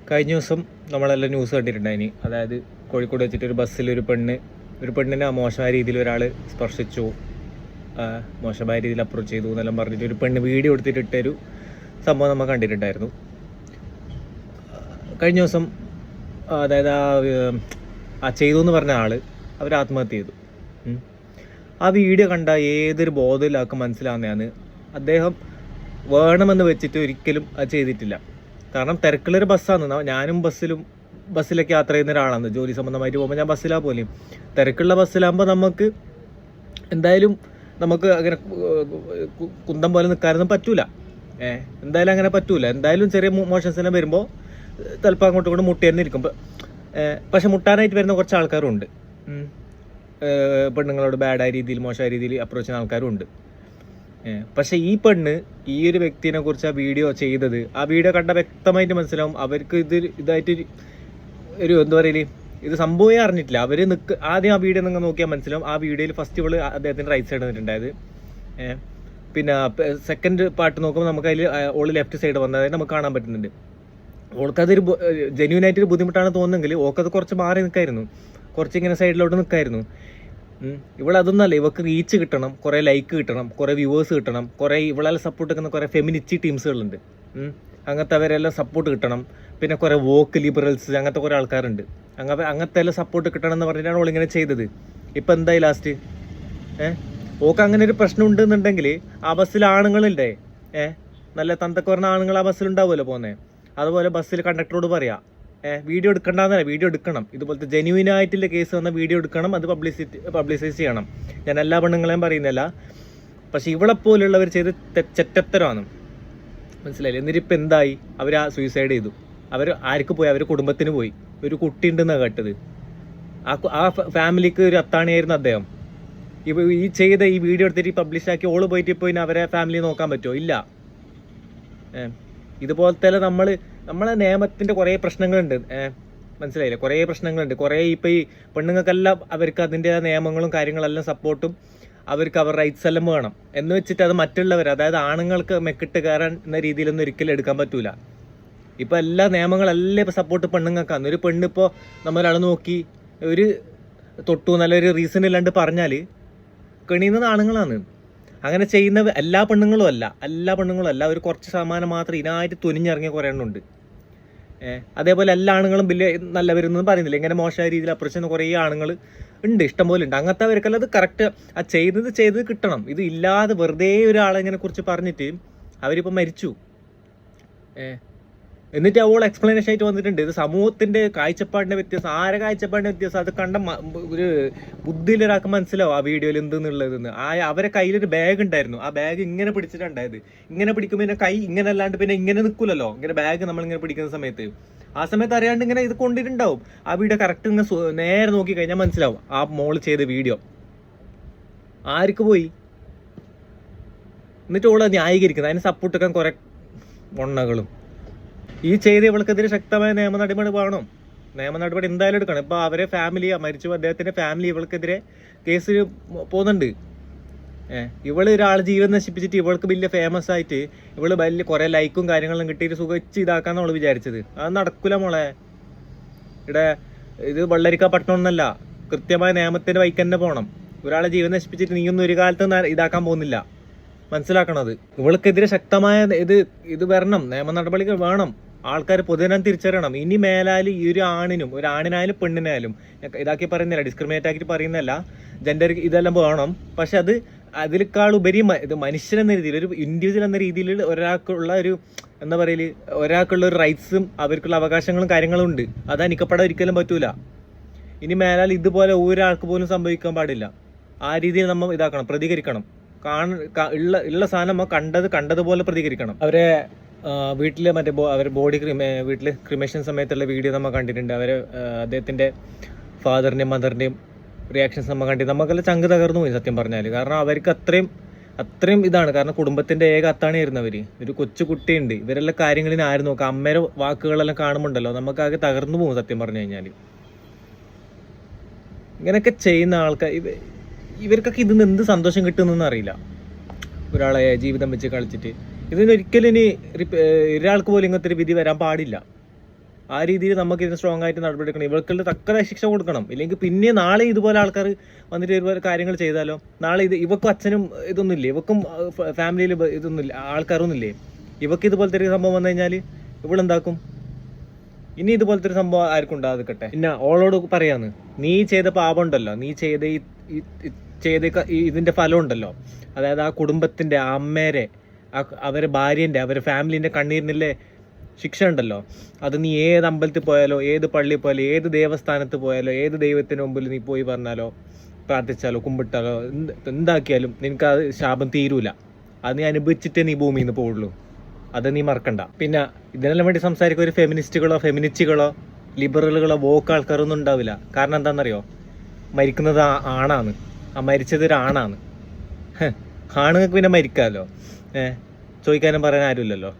കഴിഞ്ഞ ദിവസം നമ്മളെല്ലാം ന്യൂസ് കണ്ടിട്ടുണ്ടായിനി. അതായത് കോഴിക്കോട് വെച്ചിട്ട് ഒരു ബസ്സിൽ ഒരു പെണ്ണിനെ മോശമായ രീതിയിൽ ഒരാൾ സ്പർശിച്ചു, മോശമായ രീതിയിൽ അപ്രോച്ച് ചെയ്തു എന്നെല്ലാം പറഞ്ഞിട്ട് ഒരു പെണ്ണ് വീഡിയോ എടുത്തിട്ടിട്ടൊരു സംഭവം നമ്മൾ കണ്ടിട്ടുണ്ടായിരുന്നു കഴിഞ്ഞ ദിവസം. അതായത് ആ ചെയ്തു എന്ന് പറഞ്ഞ ആൾ അവർ ആത്മഹത്യ ചെയ്തു. ആ വീഡിയോ കണ്ട ഏതൊരു ബോധമില്ലാക്കും മനസ്സിലാവുന്നതാണ് അദ്ദേഹം വേണമെന്ന് വെച്ചിട്ട് ഒരിക്കലും അത് ചെയ്തിട്ടില്ല. കാരണം തിരക്കുള്ളൊരു ബസ്സാണ്. ഞാനും ബസ്സിലൊക്കെ യാത്ര ചെയ്യുന്ന ഒരാളാണ്. ജോലി സംബന്ധമായിട്ട് പോകുമ്പോൾ ഞാൻ ബസ്സിലാണ് പോലും. തിരക്കുള്ള ബസ്സിലാകുമ്പോൾ നമുക്ക് എന്തായാലും അങ്ങനെ കുന്തം പോലെ നിൽക്കാനൊന്നും പറ്റൂല. എന്തായാലും അങ്ങനെ പറ്റൂല. എന്തായാലും ചെറിയ മോഷൻസ് എല്ലാം വരുമ്പോൾ ചിലപ്പോൾ അങ്ങോട്ടും ഇങ്ങോട്ടും മുട്ടി തന്നെ ഇരിക്കും. പക്ഷെ മുട്ടാനായിട്ട് വരുന്ന കുറച്ച് ആൾക്കാരും ഉണ്ട്. പെണ്ണുങ്ങളോട് ബാഡായ രീതിയിൽ മോശമായ രീതിയിൽ അപ്രോച്ച് ചെയ്യുന്ന ആൾക്കാരും ഉണ്ട്. പക്ഷെ ഈ പെണ്ണ് ഈ ഒരു വ്യക്തിനെ കുറിച്ച് ആ വീഡിയോ ചെയ്തത്, ആ വീഡിയോ കണ്ട വ്യക്തമായിട്ട് മനസ്സിലാവും അവർക്ക് ഇതായിട്ട് ഒരു എന്താ പറയല്, ഇത് സംഭവമേ അറിഞ്ഞിട്ടില്ല. അവർ ആദ്യം ആ വീഡിയോ നിങ്ങൾ നോക്കിയാൽ മനസ്സിലാവും. ആ വീഡിയോയിൽ ഫസ്റ്റ് ഇവള് അദ്ദേഹത്തിന്റെ റൈറ്റ് സൈഡ് വന്നിട്ടുണ്ടായത്. പിന്നെ സെക്കൻഡ് പാർട്ട് നോക്കുമ്പോൾ നമുക്ക് അതിൽ ഓള് ലെഫ്റ്റ് സൈഡ് വന്നതായിട്ട് നമുക്ക് കാണാൻ പറ്റുന്നുണ്ട്. ഓൾക്കതൊരു ജെന്യൂനായിട്ടൊരു ബുദ്ധിമുട്ടാണ് തോന്നുന്നെങ്കിൽ ഓൾക്കത് കുറച്ച് മാറി നിൽക്കായിരുന്നു, കുറച്ച് ഇങ്ങനെ സൈഡിലോട്ട് നിൽക്കായിരുന്നു. ഇവിടെ അതൊന്നല്ല. ഇവർക്ക് റീച്ച് കിട്ടണം, കുറേ ലൈക്ക് കിട്ടണം, കുറേ വ്യൂവേഴ്സ് കിട്ടണം, കുറേ ഇവളെല്ലാം സപ്പോർട്ട് കിട്ടുന്ന കുറേ ഫെമിനിറ്റി ടീംസുകളുണ്ട്. അങ്ങനത്തെ അവരെല്ലാം സപ്പോർട്ട് കിട്ടണം. പിന്നെ കുറേ വോക്ക് ലിബറൽസ്, അങ്ങനത്തെ കുറേ ആൾക്കാരുണ്ട്. അങ്ങനത്തെ എല്ലാം സപ്പോർട്ട് കിട്ടണം എന്ന് പറഞ്ഞിട്ടാണ് ഓളിങ്ങനെ ചെയ്തത്. ഇപ്പം എന്തായി ലാസ്റ്റ് ഓക്ക് അങ്ങനെ ഒരു പ്രശ്നം ഉണ്ടെന്നുണ്ടെങ്കിൽ ആ ബസ്സിൽ ആണുങ്ങളില്ലേ, നല്ല തന്തൊക്കെ പറഞ്ഞ ആണുങ്ങൾ ആ ബസ്സിലുണ്ടാവുമല്ലോ പോകുന്നത്. അതുപോലെ ബസ്സിൽ കണ്ടക്ടറോട് പറയാം, വീഡിയോ എടുക്കണ്ടെന്നല്ല, വീഡിയോ എടുക്കണം. ഇതുപോലത്തെ ജെന്യൂൻ ആയിട്ടുള്ള കേസ് വന്ന വീഡിയോ എടുക്കണം, അത് പബ്ലിസൈസ് ചെയ്യണം. ഞാൻ എല്ലാ പെണ്ണുങ്ങളെയും പറയുന്നില്ല. പക്ഷെ ഇവളെപ്പോലുള്ളവർ ചെയ്ത് ചെറ്റത്തരമാണ്, മനസ്സിലായില്ലേ? എന്നിട്ടിപ്പോൾ എന്തായി? അവർ ആ സൂയിസൈഡ് ചെയ്തു. അവർ ആർക്ക് പോയി? അവർ കുടുംബത്തിന് പോയി. ഒരു കുട്ടി ഉണ്ടെന്നാണ് കേട്ടത്. ആ ഫാമിലിക്ക് ഒരു അത്താണിയായിരുന്നു അദ്ദേഹം. ഈ ചെയ്ത ഈ വീഡിയോ എടുത്തിട്ട് പബ്ലിഷാക്കി ഓള് പോയിട്ട് ഇപ്പോൾ അവരെ ഫാമിലി നോക്കാൻ പറ്റുമോ? ഇല്ല. ഇതുപോലത്തെ നമ്മളെ നിയമത്തിന്റെ കുറേ പ്രശ്നങ്ങളുണ്ട്, മനസ്സിലായില്ലേ? കുറേ പ്രശ്നങ്ങളുണ്ട്. കുറേ ഇപ്പം ഈ പെണ്ണുങ്ങൾക്കെല്ലാം അവർക്ക് അതിൻ്റെ നിയമങ്ങളും കാര്യങ്ങളെല്ലാം സപ്പോർട്ടും അവർക്ക് അവർ റൈറ്റ്സ് എല്ലാം വേണം എന്ന് വെച്ചിട്ട് അത് മറ്റുള്ളവർ, അതായത് ആണുങ്ങൾക്ക് മെക്കിട്ട് കയറാൻ എന്ന രീതിയിലൊന്നും ഒരിക്കലും എടുക്കാൻ പറ്റൂല. ഇപ്പം എല്ലാ നിയമങ്ങളെല്ലാം ഇപ്പം സപ്പോർട്ട് പെണ്ണുങ്ങൾക്കാണ്. ഒരു പെണ്ണിപ്പോൾ നമ്മളൊരാൾ നോക്കി ഒരു തൊട്ടു നല്ലൊരു റീസൺ ഇല്ലാണ്ട് പറഞ്ഞാൽ കെണിയുന്നത് ആണുങ്ങളാണ്. അങ്ങനെ ചെയ്യുന്ന എല്ലാ പെണ്ണുങ്ങളും അല്ല, ഒരു കുറച്ച് ശതമാനം മാത്രം ഇതിനായിട്ട് തുനിഞ്ഞിറങ്ങിയ കുറേ എണ്ണമുണ്ട്. അതേപോലെ എല്ലാ ആണുങ്ങളും വലിയ നല്ലവരെന്നൊന്നും പറയുന്നില്ല. ഇങ്ങനെ മോശമായ രീതിയിൽ അപ്രോച്ച് ചെയ്യുന്ന കുറേ ആണുങ്ങൾ ഉണ്ട്, ഇഷ്ടംപോലെ ഉണ്ട്. അങ്ങനത്തെ അവർക്കെല്ലാം അത് കറക്റ്റ് ആ ചെയ്തത് കിട്ടണം. ഇത് ഇല്ലാതെ വെറുതെ ഒരാളെ ഇങ്ങനെ കുറിച്ച് പറഞ്ഞിട്ട് അവരിപ്പോൾ മരിച്ചു. എന്നിട്ട് അവൾ എക്സ്പ്ലനേഷൻ ആയിട്ട് വന്നിട്ടുണ്ട്, ഇത് സമൂഹത്തിന്റെ കാഴ്ചപ്പാടിന്റെ വ്യത്യാസം, ആരെ കാഴ്ചപ്പാടിന്റെ വ്യത്യാസം. അത് കണ്ട ഒരു ബുദ്ധിയിലൊരാൾക്ക് മനസ്സിലാവും ആ വീഡിയോയിൽ എന്തെന്നുള്ളതെന്ന്. അവരെ കയ്യിലൊരു ബാഗ് ഉണ്ടായിരുന്നു. ആ ബാഗ് ഇങ്ങനെ പിടിച്ചിട്ടുണ്ടായത്. ഇങ്ങനെ പിടിക്കുമ്പോൾ പിന്നെ കൈ ഇങ്ങനെ അല്ലാണ്ട് പിന്നെ ഇങ്ങനെ നിൽക്കൂലല്ലോ. ഇങ്ങനെ ബാഗ് നമ്മളിങ്ങനെ പിടിക്കുന്ന സമയത്ത് ആ സമയത്ത് അറിയാണ്ട് ഇങ്ങനെ ഇത് കൊണ്ടിട്ടുണ്ടാവും. ആ വീഡിയോ കറക്റ്റ് ഇങ്ങനെ നേരെ നോക്കി കഴിഞ്ഞാൽ മനസ്സിലാവും ആ മോള് ചെയ്ത വീഡിയോ ആർക്ക് പോയി. എന്നിട്ട് ഓള് ന്യായീകരിക്കുന്നത്, അതിന് സപ്പോർട്ട് വെക്കാൻ കുറെ വണ്ണകളും. ഈ ചെയ്ത് ഇവൾക്കെതിരെ ശക്തമായ നിയമ നടപടി വേണം. നിയമ നടപടി എന്തായാലും എടുക്കണം. ഇപ്പോൾ അവരെ ഫാമിലി, മരിച്ചു അദ്ദേഹത്തിന്റെ ഫാമിലി ഇവൾക്കെതിരെ കേസ് പോകുന്നുണ്ട്. ഇവള് ഒരാൾ ജീവൻ നശിപ്പിച്ചിട്ട് ഇവൾക്ക് വലിയ ഫേമസ് ആയിട്ട് ഇവള് വലിയ കുറെ ലൈക്കും കാര്യങ്ങളും കിട്ടിയിട്ട് സുഖിച്ച് ഇതാക്കാന്ന് അവള് വിചാരിച്ചത്. അത് നടക്കൂല മോളെ. ഇത് വെള്ളരിക്ക പട്ടണം എന്നല്ല, കൃത്യമായ നിയമത്തിന്റെ വഴിക്ക് തന്നെ പോകണം. ഒരാളെ ജീവൻ നശിപ്പിച്ചിട്ട് നീയൊന്നും ഒരു കാലത്ത് ഇതാക്കാൻ പോകുന്നില്ല, മനസ്സിലാക്കണത്. ഇവൾക്കെതിരെ ശക്തമായ ഇത് വരണം, നിയമ നടപടികൾ വേണം. ആൾക്കാർ പൊതുജനം തിരിച്ചറിയണം. ഇനി മേലാൽ ഈ ഒരു ആണിനായാലും പെണ്ണിനായാലും ഇതാക്കി പറയുന്നില്ല, ഡിസ്ക്രിമിനേറ്റ് ആക്കിയിട്ട് പറയുന്നതല്ല, ജെൻഡർ ഇതെല്ലാം വേണം. പക്ഷെ അതിനേക്കാൾ ഉപരി ഇത് മനുഷ്യൻ എന്ന രീതിയിൽ, ഒരു ഇൻഡിവിജ്വൽ എന്ന രീതിയിൽ ഒരാൾക്കുള്ള ഒരു എന്താ പറയല്, ഒരാൾക്കുള്ള ഒരു റൈറ്റ്സും അവർക്കുള്ള അവകാശങ്ങളും കാര്യങ്ങളും ഉണ്ട്. അത് അനുക്കപ്പെടാൻ ഒരിക്കലും പറ്റൂല. ഇനി മേലാൽ ഇതുപോലെ ഒരാൾക്ക് പോലും സംഭവിക്കാൻ പാടില്ല. ആ രീതിയിൽ നമ്മൾ ഇതാക്കണം, പ്രതികരിക്കണം. ഉള്ള സാധനം നമ്മൾ കണ്ടതുപോലെ പ്രതികരിക്കണം. അവരെ വീട്ടിൽ അവർ ബോഡി വീട്ടിൽ ക്രിമേഷൻ സമയത്തുള്ള വീഡിയോ നമ്മൾ കണ്ടിട്ടുണ്ട്. അദ്ദേഹത്തിന്റെ ഫാദറിന്റെയും മദറിന്റെയും റിയാക്ഷൻസ് നമ്മൾ കണ്ടിട്ട് നമുക്കെല്ലാം ചങ്ക് തകർന്നു പോയി സത്യം പറഞ്ഞാൽ. കാരണം അവർക്ക് അത്രയും ഇതാണ്. കാരണം കുടുംബത്തിന്റെ ഏക അത്താണിയായിരുന്നു അവര്. ഒരു കൊച്ചു കുട്ടിയുണ്ട്. ഇവരെല്ലാം കാര്യങ്ങളിന് ആരും നോക്കാം. അമ്മയുടെ വാക്കുകളെല്ലാം കാണുമ്പോണ്ടല്ലോ നമുക്കാകെ തകർന്നു പോകും സത്യം പറഞ്ഞു കഴിഞ്ഞാൽ. ഇങ്ങനെയൊക്കെ ചെയ്യുന്ന ആൾക്കാർ ഇവർക്കൊക്കെ ഇതിന് എന്ത് സന്തോഷം കിട്ടുമെന്നൊന്നും അറിയില്ല. ഒരാളെ ജീവിതം വെച്ച് കളിച്ചിട്ട് ഇതിനൊരിക്കലും ഇനി ഒരാൾക്ക് പോലും ഇങ്ങനത്തെ ഒരു വിധി വരാൻ പാടില്ല. ആ രീതിയിൽ നമുക്ക് ഇതിന് സ്ട്രോങ് ആയിട്ട് നടപടിയെടുക്കണം. ഇവർക്കുള്ള തക്കതായ ശിക്ഷ കൊടുക്കണം. ഇല്ലെങ്കിൽ പിന്നെ നാളെ ഇതുപോലെ ആൾക്കാർ വന്നിട്ട് ഇതുപോലെ കാര്യങ്ങൾ ചെയ്താലോ, നാളെ ഇവക്കും അച്ഛനും ഇതൊന്നുമില്ലേ, ഇവക്കും ഫാമിലിയിൽ ഇതൊന്നുമില്ല, ആൾക്കാരൊന്നുമില്ലേ, ഇവക്ക് ഇതുപോലത്തെ ഒരു സംഭവം വന്നു കഴിഞ്ഞാൽ ഇവളെന്താക്കും? ഇനി ഇതുപോലത്തെ ഒരു സംഭവം ആർക്കും ഉണ്ടാകാതിരിക്കട്ടെ. പിന്നെ ഓളോട് പറയാന്ന്, നീ ചെയ്ത പാപം ഉണ്ടല്ലോ, നീ ചെയ്ത ഇതിന്റെ ഫലം ഉണ്ടല്ലോ, അതായത് ആ കുടുംബത്തിന്റെ, ആ അമ്മേരെ, അവരെ ഭാര്യന്റെ, അവരെ ഫാമിലിന്റെ കണ്ണീരിനില്ലേ ശിക്ഷ ഉണ്ടല്ലോ, അത് നീ ഏത് അമ്പലത്തിൽ പോയാലോ, ഏത് പള്ളിയിൽ പോയാലോ, ഏത് ദേവസ്ഥാനത്ത് പോയാലോ, ഏത് ദൈവത്തിന് മുമ്പിൽ നീ പോയി പറഞ്ഞാലോ, പ്രാർത്ഥിച്ചാലോ, കുമ്പിട്ടാലോ, എന്താക്കിയാലും നിനക്ക് ആ ശാപം തീരൂല. അത് നീ അനുഭവിച്ചിട്ടേ നീ ഭൂമിയിൽ നിന്ന് പോവുള്ളൂ. അത് നീ മറക്കണ്ട. പിന്നെ ഇതിനെല്ലാം വേണ്ടി സംസാരിക്കുക ഒരു ഫെമിനിസ്റ്റുകളോ ലിബറലുകളോ വോക്ക് ആൾക്കാരൊന്നും ഉണ്ടാവില്ല. കാരണം എന്താണെന്നറിയോ? മരിക്കുന്നത് ആണാണ്, ആ മരിച്ചത് ഒരു ആണാണ്. ആണുങ്ങൾക്ക് പിന്നെ മരിക്കാമല്ലോ, ചോദിക്കാനും പറയാൻ ആരുമില്ലല്ലോ.